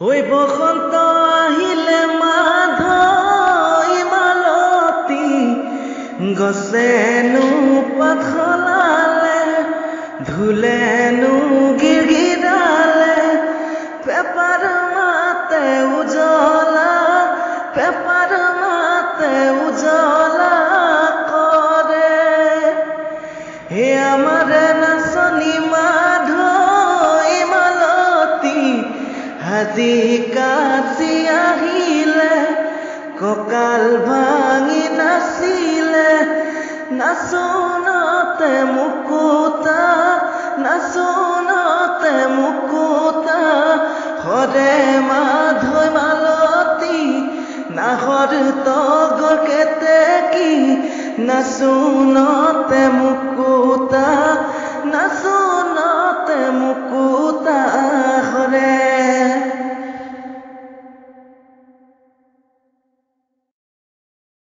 ওই বসন্ত আহিলে মাধৈ মালতী গছেনো পাত সলালে ধুলেনো গিৰগিৰালে পেপাৰ মাতে উজলা পেপাৰ মাতে উজলা কৰে হে আমাৰে নাচনী মাধৈ মালতী আজি কাজি আহিলে কঁকাল ভাঙি নাচিলে নাচোনতে মুকুতা নাচোনতে মুকুতা হৰে মাধৈ মালতী নাহৰ তগৰ কেতেকী নাচোনতে